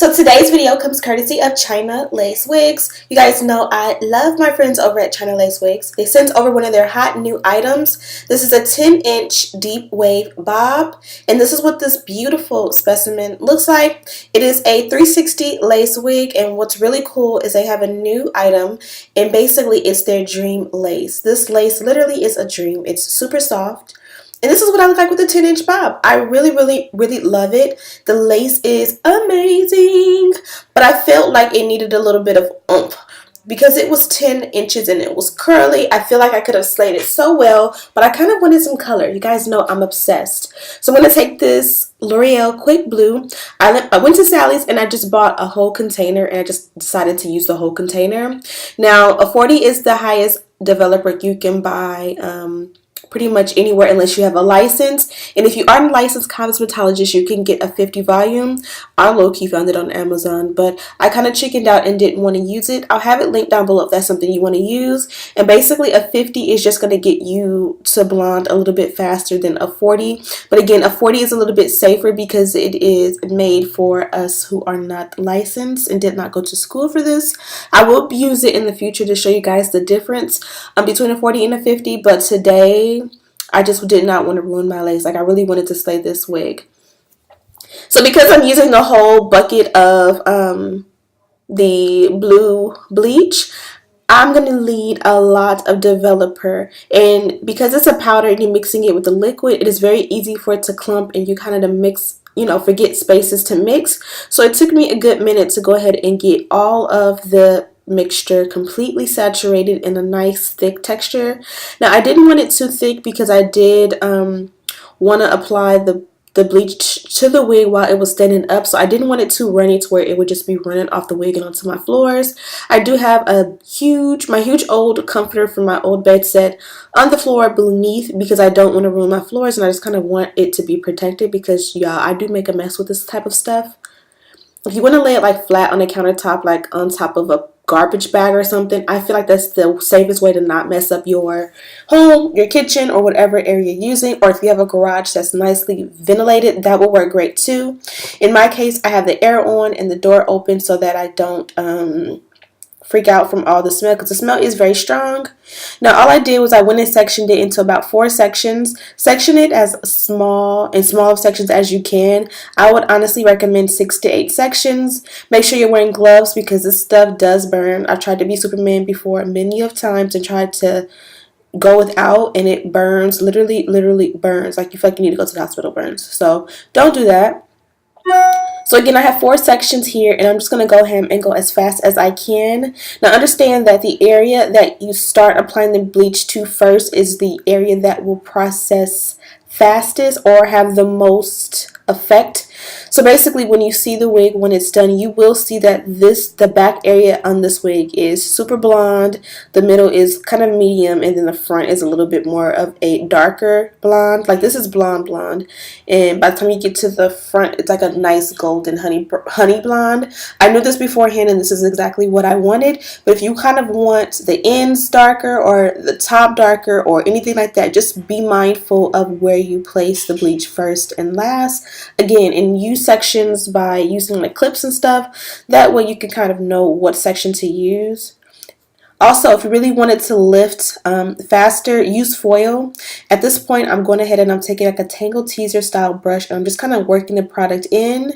So today's video comes courtesy of Chinalacewig. You guys know I love my friends over at Chinalacewig. They sent over one of their hot new items. This is a 10-inch deep wave bob, and this is what this beautiful specimen looks like. It is a 360 lace wig, and what's really cool is they have a new item, and basically it's their dream lace. This lace literally is a dream. It's super soft. And this is what I look like with a 10-inch bob. I really love it. The lace is amazing. But I felt like it needed a little bit of oomph. Because it was 10 inches and it was curly, I feel like I could have slayed it so well. But I kind of wanted some color. You guys know I'm obsessed. So I'm going to take this L'Oreal Quick Blue. I went to Sally's and I just bought a whole container. And I just decided to use the whole container. Now, a 40 is the highest developer you can buy pretty much anywhere unless you have a license. And if you aren't a licensed cosmetologist, you can get a 50 volume. I low-key found it on Amazon, but I kind of chickened out and didn't want to use it. I'll have it linked down below if that's something you want to use. And basically a 50 is just going to get you to blonde a little bit faster than a 40. But again, a 40 is a little bit safer because it is made for us who are not licensed and did not go to school for this. I will use it in the future to show you guys the difference between a 40 and a 50, but today I just did not want to ruin my lace. Like, I really wanted to slay this wig. So because I'm using the whole bucket of the blue bleach, I'm going to need a lot of developer. And because it's a powder and you're mixing it with the liquid, it is very easy for it to clump and you kind of mix, forget spaces to mix. So it took me a good minute to go ahead and get all of the mixture completely saturated in a nice thick texture. Now I didn't want it too thick because I did want to apply the bleach to the wig while it was standing up, so I didn't want it too runny to where it would just be running off the wig and onto my floors. I do have my huge old comforter from my old bed set on the floor beneath because I don't want to ruin my floors and I just kind of want it to be protected because y'all, I do make a mess with this type of stuff. If you want to lay it like flat on the countertop, like on top of a garbage bag or something, I feel like that's the safest way to not mess up your home, your kitchen, or whatever area you're using. Or if you have a garage that's nicely ventilated, that will work great too. In my case, I have the air on and the door open so that I don't freak out from all the smell, because the smell is very strong. Now all I did was I went and sectioned it into about 4 sections. Section it as small sections as you can. I would honestly recommend 6 to 8 sections. Make sure you're wearing gloves because this stuff does burn. I've tried to be Superman before many of times and tried to go without, and it burns, literally burns. Like you feel like you need to go to the hospital burns. So don't do that. So again, I have 4 sections here, and I'm just going to go ahead and go as fast as I can. Now understand that the area that you start applying the bleach to first is the area that will process fastest or have the most effect. So basically when you see the wig when it's done, you will see that the back area on this wig is super blonde, the middle is kind of medium, and then the front is a little bit more of a darker blonde. Like this is blonde, and by the time you get to the front, it's like a nice golden honey blonde. I knew this beforehand and this is exactly what I wanted, but if you kind of want the ends darker or the top darker or anything like that, just be mindful of where you place the bleach first and last. Again, and use sections by using like clips and stuff. That way you can kind of know what section to use. Also, if you really wanted to lift faster, use foil. At this point, I'm going ahead and I'm taking like a Tangle Teaser style brush and I'm just kind of working the product in.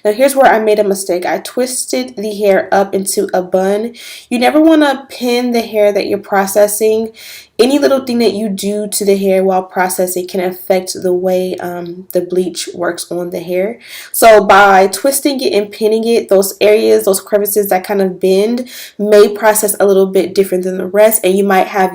Now, here's where I made a mistake. I twisted the hair up into a bun. You never want to pin the hair that you're processing. Any little thing that you do to the hair while processing can affect the way the bleach works on the hair. So by twisting it and pinning it, those areas, those crevices that kind of bend may process a little bit different than the rest, and you might have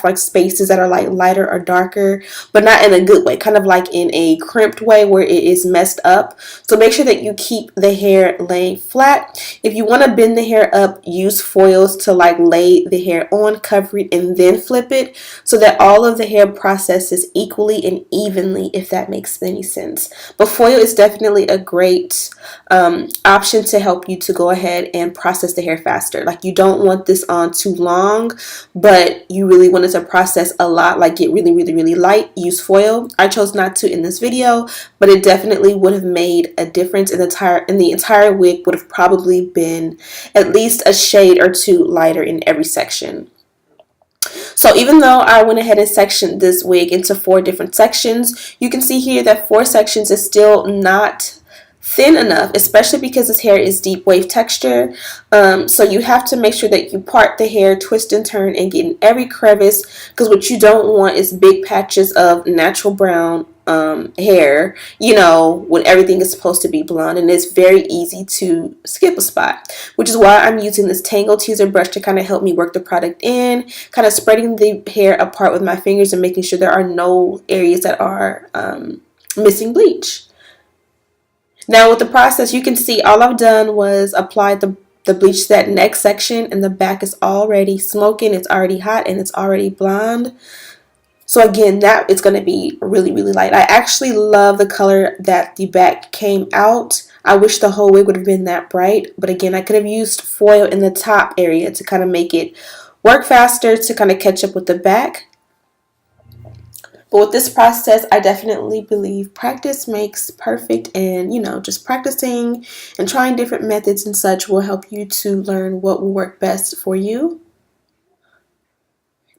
like spaces that are like lighter or darker, but not in a good way, kind of like in a crimped way where it is messed up. So make sure that you keep the hair laying flat. If you want to bend the hair up, use foils to like lay the hair on, cover it, and then flip it. it so that all of the hair processes equally and evenly, if that makes any sense. But foil is definitely a great option to help you to go ahead and process the hair faster. Like, you don't want this on too long, but you really want it to process a lot, like get really, really, really light. Use foil. I chose not to in this video, but it definitely would have made a difference in the entire wig would have probably been at least a shade or two lighter in every section. So even though I went ahead and sectioned this wig into 4 different sections, you can see here that 4 sections is still not thin enough, especially because this hair is deep wave texture. So you have to make sure that you part the hair, twist and turn, and get in every crevice, because what you don't want is big patches of natural brown hair, you know, when everything is supposed to be blonde, and it's very easy to skip a spot, which is why I'm using this Tangle Teaser brush to kind of help me work the product in, kind of spreading the hair apart with my fingers and making sure there are no areas that are missing bleach. Now with the process, you can see all I've done was apply the bleach to that next section, and the back is already smoking, it's already hot, and it's already blonde. So again, that it's going to be really, really light. I actually love the color that the back came out. I wish the whole wig would have been that bright, but again, I could have used foil in the top area to kind of make it work faster, to kind of catch up with the back. But with this process, I definitely believe practice makes perfect, and you know, just practicing and trying different methods and such will help you to learn what will work best for you.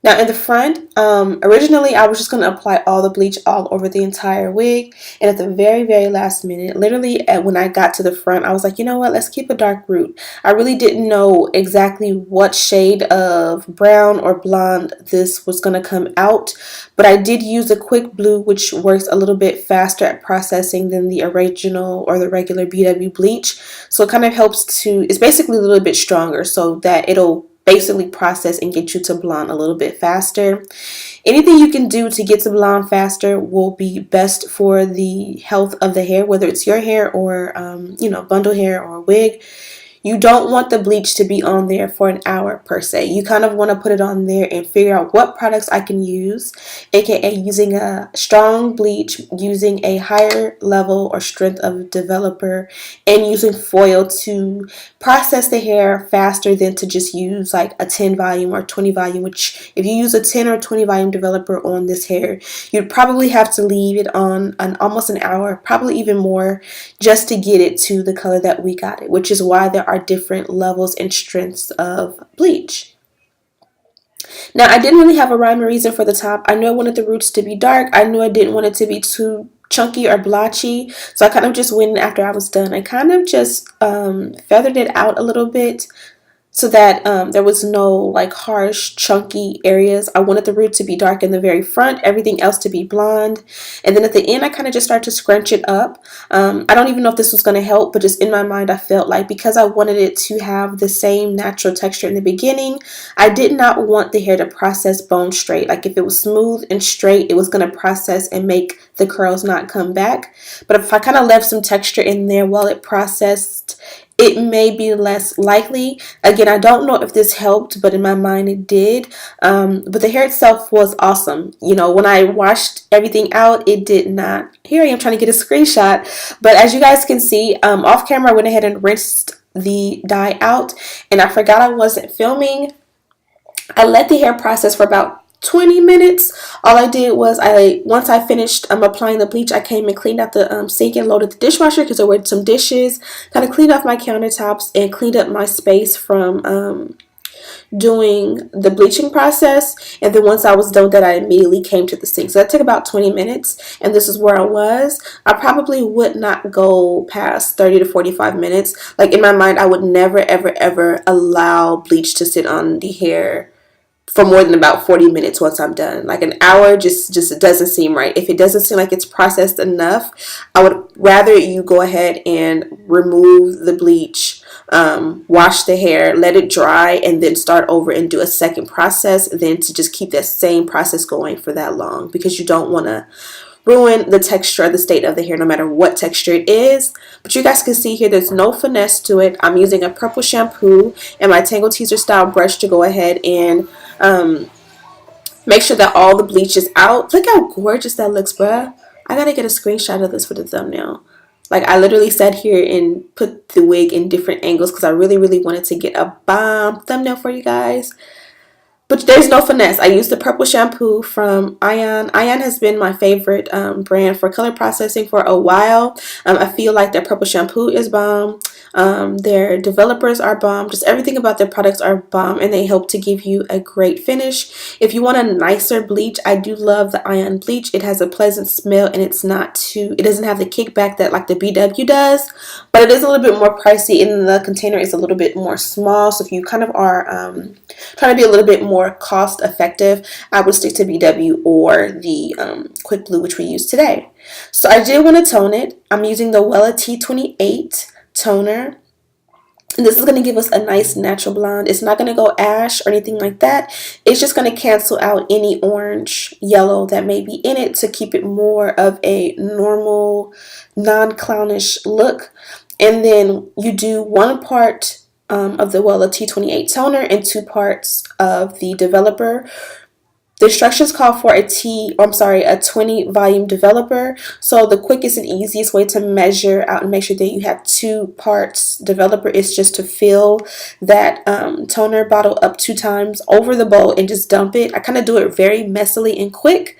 Now in the front, originally I was just going to apply all the bleach all over the entire wig, and at the very, very last minute, literally when I got to the front, I was like, you know what, let's keep a dark root. I really didn't know exactly what shade of brown or blonde this was going to come out, but I did use a quick blue, which works a little bit faster at processing than the original or the regular BW bleach. So it kind of helps to, it's basically a little bit stronger so that it'll basically process and get you to blonde a little bit faster. Anything you can do to get to blonde faster will be best for the health of the hair, whether it's your hair or you know, bundle hair or wig. You don't want the bleach to be on there for an hour per se. You kind of want to put it on there and figure out what products I can use, aka using a strong bleach, using a higher level or strength of developer, and using foil to process the hair faster than to just use like a 10 volume or 20 volume, which if you use a 10 or 20 volume developer on this hair, you'd probably have to leave it on almost an hour, probably even more, just to get it to the color that we got it, which is why there are different levels and strengths of bleach. Now I didn't really have a rhyme or reason for the top. I knew I wanted the roots to be dark. I knew I didn't want it to be too chunky or blotchy, so I kind of just went after I was done. I kind of just feathered it out a little bit so that there was no like harsh chunky areas. I wanted the root to be dark in the very front, everything else to be blonde, and then at the end I kind of just started to scrunch it up. I don't even know if this was going to help, but just in my mind I felt like because I wanted it to have the same natural texture in the beginning, I did not want the hair to process bone straight. Like if it was smooth and straight, it was going to process and make the curls not come back. But if I kind of left some texture in there while it processed, it may be less likely. Again, I don't know if this helped, but in my mind it did. But the hair itself was awesome. You know, when I washed everything out, it did not. Here I am trying to get a screenshot. But as you guys can see, off camera, I went ahead and rinsed the dye out, and I forgot I wasn't filming. I let the hair process for about 20 minutes. All I did was once I finished applying the bleach, I came and cleaned out the sink and loaded the dishwasher because there were some dishes, kind of cleaned off my countertops and cleaned up my space from doing the bleaching process. And then once I was done with that, I immediately came to the sink. So that took about 20 minutes, and this is where I was. I probably would not go past 30 to 45 minutes. Like in my mind, I would never ever ever allow bleach to sit on the hair for more than about 40 minutes once I'm done. Like an hour just doesn't seem right. If it doesn't seem like it's processed enough, I would rather you go ahead and remove the bleach, wash the hair, let it dry, and then start over and do a second process than to just keep that same process going for that long, because you don't want to ruin the texture, the state of the hair, no matter what texture it is. But you guys can see here, there's no finesse to it. I'm using a purple shampoo and my Tangle Teaser style brush to go ahead and Make sure that all the bleach is out. Look how gorgeous that looks, bruh. I gotta get a screenshot of this for the thumbnail. Like, I literally sat here and put the wig in different angles because I really, really wanted to get a bomb thumbnail for you guys. But there's no finesse. I used the purple shampoo from Ion. Ion has been my favorite brand for color processing for a while. I feel like their purple shampoo is bomb. Their developers are bomb. Just everything about their products are bomb, and they help to give you a great finish. If you want a nicer bleach, I do love the Ion bleach. It has a pleasant smell, and it's not too, it doesn't have the kickback that like the BW does, but it is a little bit more pricey, and the container is a little bit more small. So if you kind of are trying to be a little bit more cost effective, I would stick to BW or the Quick Blue, which we use today. So I did want to tone it. I'm using the Wella T28 toner. And this is going to give us a nice natural blonde. It's not going to go ash or anything like that. It's just going to cancel out any orange, yellow that may be in it to keep it more of a normal, non-clownish look. And then you do 1 part of the Wella T28 toner and 2 parts of the developer. The instructions call for a 20 volume developer. So the quickest and easiest way to measure out and make sure that you have 2 parts developer is just to fill that toner bottle up 2 times over the bowl and just dump it. I kind of do it very messily and quick,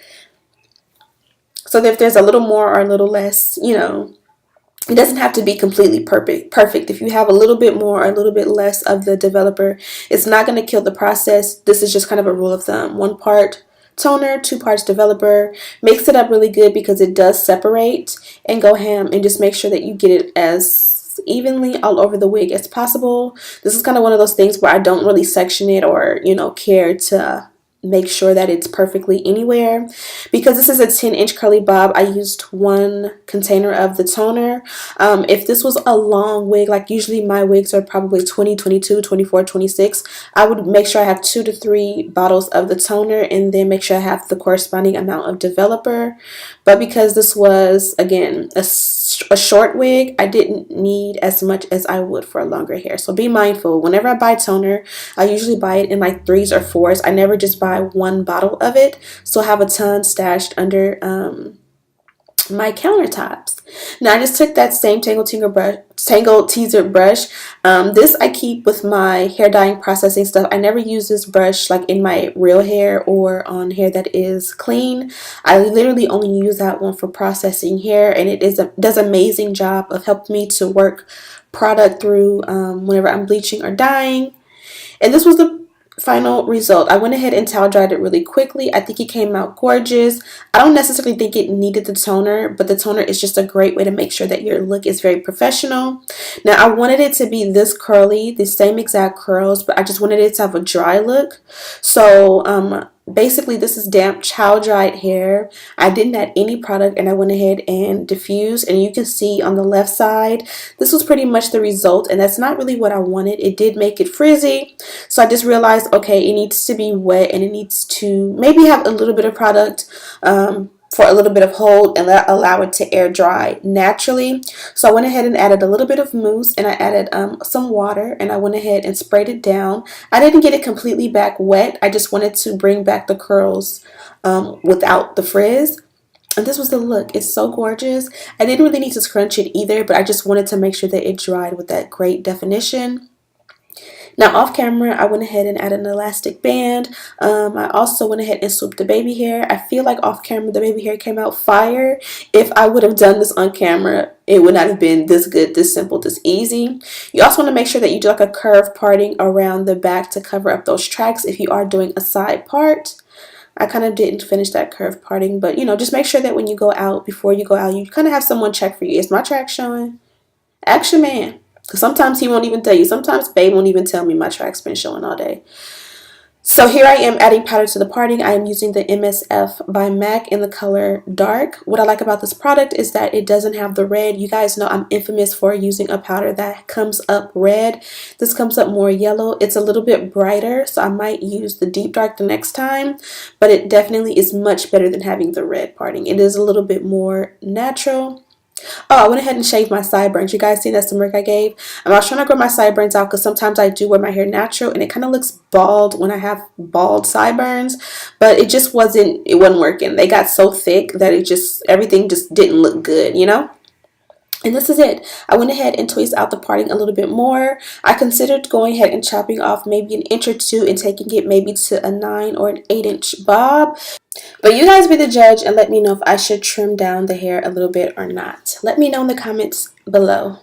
so that if there's a little more or a little less, you know, it doesn't have to be completely perfect. If you have a little bit more or a little bit less of the developer, it's not going to kill the process. This is just kind of a rule of thumb. 1 part toner, 2 parts developer. Mix it up really good because it does separate, and go ham and just make sure that you get it as evenly all over the wig as possible. This is kind of one of those things where I don't really section it or, you know, care to make sure that it's perfectly anywhere. Because this is a 10-inch curly bob, I used 1 container of the toner. If this was a long wig, like usually my wigs are probably 20, 22, 24, 26, I would make sure I have 2 to 3 bottles of the toner and then make sure I have the corresponding amount of developer. But because this was, again, a short wig, I didn't need as much as I would for a longer hair. So be mindful. Whenever I buy toner, I usually buy it in like 3s or 4s. I never just buy 1 bottle of it. So I have a ton stashed under my countertops. Now I just took that same Tangle Teaser brush. This I keep with my hair dyeing processing stuff. I never use this brush like in my real hair or on hair that is clean. I literally only use that one for processing hair, and it does an amazing job of helping me to work product through whenever I'm bleaching or dyeing. And this was the final result. I went ahead and towel dried it really quickly. I think it came out gorgeous. I don't necessarily think it needed the toner, but the toner is just a great way to make sure that your look is very professional. Now I wanted it to be this curly, the same exact curls, but I just wanted it to have a dry look. So basically this is damp towel dried hair. I didn't add any product, and I went ahead and diffused, and you can see on the left side this was pretty much the result, and that's not really what I wanted. It did make it frizzy, so I just realized, okay, it needs to be wet and it needs to maybe have a little bit of product for a little bit of hold and allow it to air dry naturally. So I went ahead and added a little bit of mousse, and I added some water, and I went ahead and sprayed it down. I didn't get it completely back wet. I just wanted to bring back the curls without the frizz. And this was the look. It's so gorgeous. I didn't really need to scrunch it either, but I just wanted to make sure that it dried with that great definition. Now off camera, I went ahead and added an elastic band. I also went ahead and swooped the baby hair. I feel like off camera the baby hair came out fire. If I would have done this on camera, it would not have been this good, this simple, this easy. You also want to make sure that you do like a curve parting around the back to cover up those tracks if you are doing a side part. I kind of didn't finish that curve parting, but you know, just make sure that when you go out, before you go out, you kind of have someone check for you. Is my track showing? Ask your man. Because sometimes he won't even tell you. Sometimes babe won't even tell me my track's been showing all day. So here I am adding powder to the parting. I am using the MSF by MAC in the color Dark. What I like about this product is that it doesn't have the red. You guys know I'm infamous for using a powder that comes up red. This comes up more yellow. It's a little bit brighter, so I might use the Deep Dark the next time. But it definitely is much better than having the red parting. It is a little bit more natural. Oh, I went ahead and shaved my sideburns. You guys see that smirk I gave? I was trying to grow my sideburns out because sometimes I do wear my hair natural and it kind of looks bald when I have bald sideburns, but it wasn't working. They got so thick that everything just didn't look good, you know? And this is it. I went ahead and tweezed out the parting a little bit more. I considered going ahead and chopping off maybe an inch or two and taking it maybe to a 9 or an 8-inch bob. But you guys be the judge and let me know if I should trim down the hair a little bit or not. Let me know in the comments below.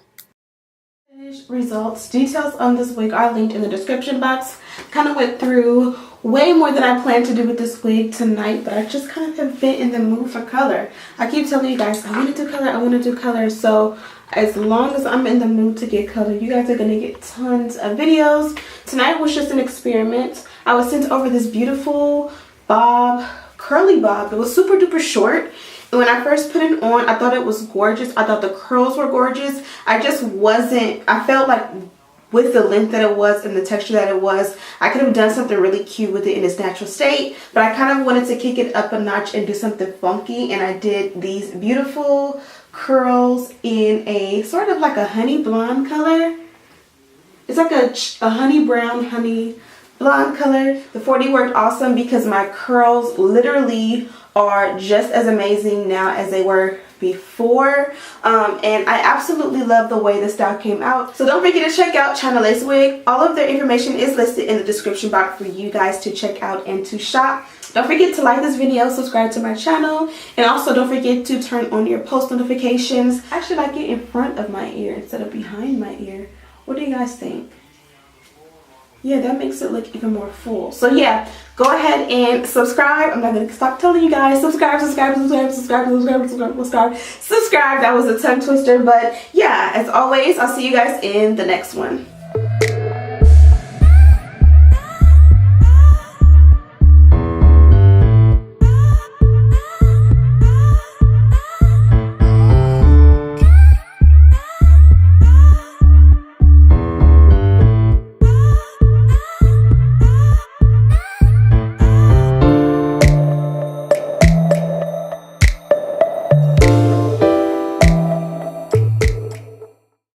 Results. Details on this wig are linked in the description box. Kind of went through way more than I planned to do with this wig tonight, but I just kind of have been in the mood for color. I keep telling you guys, I want to do color, I want to do color. So as long as I'm in the mood to get color, you guys are going to get tons of videos. Tonight was just an experiment. I was sent over this beautiful curly bob. It was super duper short. And when I first put it on, I thought it was gorgeous. I thought the curls were gorgeous. I felt like with the length that it was and the texture that it was, I could have done something really cute with it in its natural state. But I kind of wanted to kick it up a notch and do something funky. And I did these beautiful curls in a sort of like a honey blonde color. It's like a honey brown, honey blonde color. The 40 worked awesome because my curls literally are just as amazing now as they were before, and I absolutely love the way the style came out. So don't forget to check out Chinalacewig. All of their information is listed in the description box for you guys to check out and to shop. Don't forget to like this video, subscribe to my channel, and also don't forget to turn on your post notifications. I actually like it in front of my ear instead of behind my ear. What do you guys think? Yeah, that makes it look even more full. So yeah, go ahead and subscribe. I'm not going to stop telling you guys. Subscribe. That was a tongue twister. But yeah, as always, I'll see you guys in the next one.